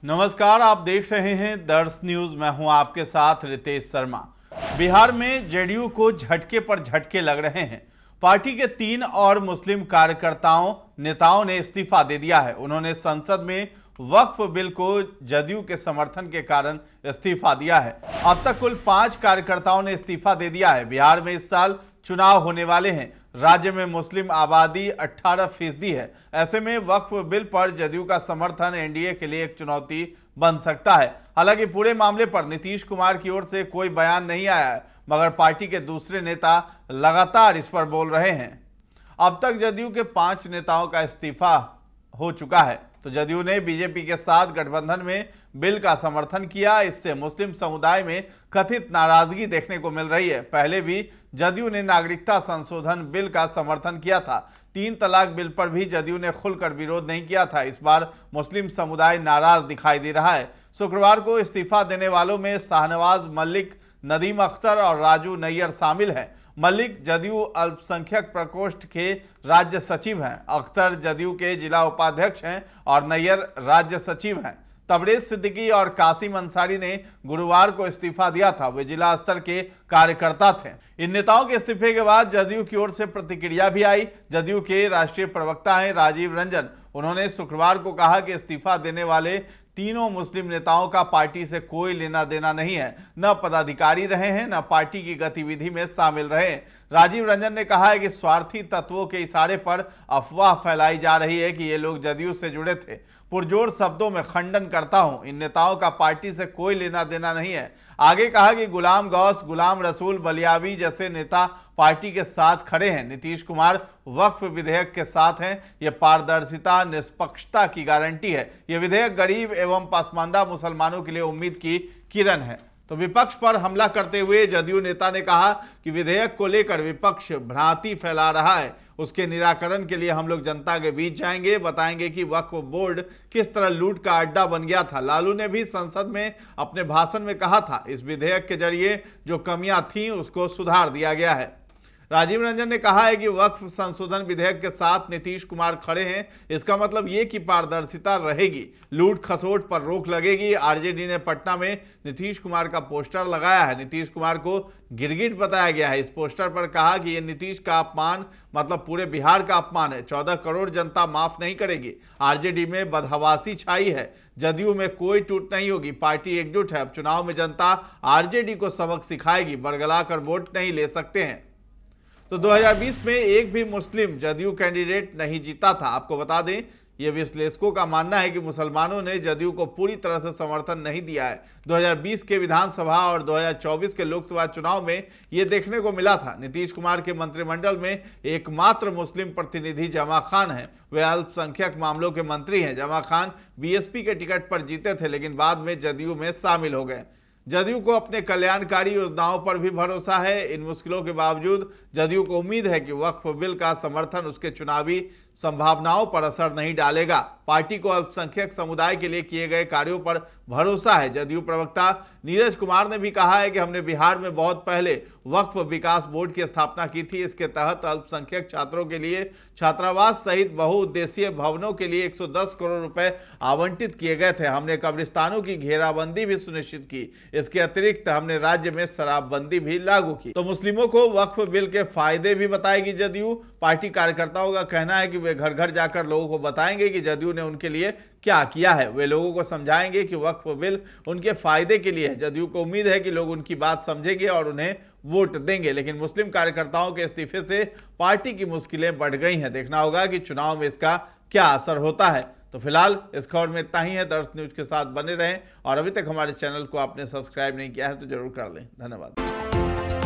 नमस्कार, आप देख रहे हैं दर्श न्यूज। मैं हूं आपके साथ रितेश शर्मा। बिहार में जेडीयू को झटके पर झटके लग रहे हैं। पार्टी के 3 और मुस्लिम कार्यकर्ताओं नेताओं ने इस्तीफा दे दिया है। उन्होंने संसद में वक्फ बिल को जदयू के समर्थन के कारण इस्तीफा दिया है। अब तक कुल 5 कार्यकर्ताओं ने इस्तीफा दे दिया है। बिहार में इस साल चुनाव होने वाले हैं। राज्य में मुस्लिम आबादी 18% है। ऐसे में वक्फ बिल पर जदयू का समर्थन एनडीए के लिए एक चुनौती बन सकता है। हालांकि पूरे मामले पर नीतीश कुमार की ओर से कोई बयान नहीं आया है, मगर पार्टी के दूसरे नेता लगातार इस पर बोल रहे हैं। अब तक जदयू के 5 नेताओं का इस्तीफा हो चुका है। तो जदयू ने बीजेपी के साथ गठबंधन में बिल का समर्थन किया। इससे मुस्लिम समुदाय में कथित नाराजगी देखने को मिल रही है। पहले भी जदयू ने नागरिकता संशोधन बिल का समर्थन किया था। 3 तलाक बिल पर भी जदयू ने खुलकर विरोध नहीं किया था। इस बार मुस्लिम समुदाय नाराज दिखाई दे रहा है। शुक्रवार को इस्तीफा देने वालों में शाहनवाज मलिक, नदीम अख्तर और राजू नैयर शामिल हैं। मलिक जदयू अल्पसंख्यक प्रकोष्ठ के राज्य सचिव हैं। अख्तर जदयू के जिला उपाध्यक्ष हैं और नैयर राज्य सचिव हैं। तबरेज सिद्दीकी और कासिम अंसारी ने गुरुवार को इस्तीफा दिया था। वे जिला स्तर के कार्यकर्ता थे। इन नेताओं के इस्तीफे के बाद जदयू की ओर से प्रतिक्रिया भी आई। जदयू के राष्ट्रीय प्रवक्ता हैं राजीव रंजन। उन्होंने शुक्रवार को कहा कि इस्तीफा देने वाले तीनों मुस्लिम नेताओं का पार्टी से कोई लेना देना नहीं है। न पदाधिकारी रहे हैं, न पार्टी की गतिविधि में शामिल रहे। राजीव रंजन ने कहा है कि स्वार्थी तत्वों के इशारे पर अफवाह फैलाई जा रही है कि ये लोग जदयू से जुड़े थे। पुरजोर शब्दों में खंडन करता हूं, इन नेताओं का पार्टी से कोई लेना देना नहीं है। आगे कहा कि गुलाम गौस, गुलाम रसूल बलियावी जैसे नेता पार्टी के साथ खड़े हैं। नीतीश कुमार वक्फ विधेयक के साथ हैं। यह पारदर्शिता, निष्पक्षता की गारंटी है। यह विधेयक गरीब एवं पसमानदा मुसलमानों के लिए उम्मीद की किरण है। तो विपक्ष पर हमला करते हुए जदयू नेता ने कहा कि विधेयक को लेकर विपक्ष भ्रांति फैला रहा है। उसके निराकरण के लिए हम लोग जनता के बीच जाएंगे, बताएंगे कि वक्फ बोर्ड किस तरह लूट का अड्डा बन गया था। लालू ने भी संसद में अपने भाषण में कहा था, इस विधेयक के जरिए जो कमियां थीं उसको सुधार दिया गया है। राजीव रंजन ने कहा है कि वक्फ संशोधन विधेयक के साथ नीतीश कुमार खड़े हैं। इसका मतलब ये कि पारदर्शिता रहेगी, लूट खसोट पर रोक लगेगी। आरजेडी ने पटना में नीतीश कुमार का पोस्टर लगाया है। नीतीश कुमार को गिरगिट बताया गया है। इस पोस्टर पर कहा कि ये नीतीश का अपमान मतलब पूरे बिहार का अपमान है। 14 करोड़ जनता माफ नहीं करेगी। आरजेडी में बदहवासी छाई है। जदयू में कोई टूट नहीं होगी। पार्टी एकजुट है। अब चुनाव में जनता आरजेडी को सबक सिखाएगी। बरगला कर वोट नहीं ले सकते हैं। तो 2020 में एक भी मुस्लिम जदयू कैंडिडेट नहीं जीता था। आपको बता दें, यह विश्लेषकों का मानना है कि मुसलमानों ने जदयू को पूरी तरह से समर्थन नहीं दिया है। 2020 के विधानसभा और 2024 के लोकसभा चुनाव में यह देखने को मिला था। नीतीश कुमार के मंत्रिमंडल में एकमात्र मुस्लिम प्रतिनिधि जमा खान हैं। वे अल्पसंख्यक मामलों के मंत्री हैं। जमा खान बीएसपी के टिकट पर जीते थे, लेकिन बाद में जदयू में शामिल हो गए। जदयू को अपने कल्याणकारी योजनाओं पर भी भरोसा है। इन मुश्किलों के बावजूद जदयू को उम्मीद है कि वक्फ बिल का समर्थन उसके चुनावी संभावनाओं पर असर नहीं डालेगा। पार्टी को अल्पसंख्यक समुदाय के लिए किए गए कार्यों पर भरोसा है। जदयू प्रवक्ता नीरज कुमार ने भी कहा है कि हमने बिहार में बहुत पहले वक्फ विकास बोर्ड की स्थापना की थी। इसके तहत अल्पसंख्यक छात्रों के लिए छात्रावास सहित बहुउद्देशीय भवनों के लिए 110 करोड़ रुपए आवंटित किए गए थे। हमने कब्रिस्तानों की घेराबंदी भी सुनिश्चित की। इसके अतिरिक्त हमने राज्य में शराबबंदी भी लागू की। तो मुस्लिमों को वक्फ बिल के फायदे भी बताएगी जदयू। पार्टी कार्यकर्ताओं का कहना है कि वे घर घर जाकर लोगों को बताएंगे कि जदयू ने उनके लिए क्या किया है। वे लोगों को समझाएंगे कि वक्फ बिल उनके फायदे के लिए है। जदयू को उम्मीद है कि लोग उनकी बात समझेंगे और उन्हें वोट देंगे। लेकिन मुस्लिम कार्यकर्ताओं के इस्तीफे से पार्टी की मुश्किलें बढ़ गई हैं। देखना होगा कि चुनाव में इसका क्या असर होता है। तो फिलहाल इस खबर में इतना ही है। दर्श न्यूज के साथ बने रहें और अभी तक हमारे चैनल को आपने सब्सक्राइब नहीं किया है तो जरूर कर लें। धन्यवाद।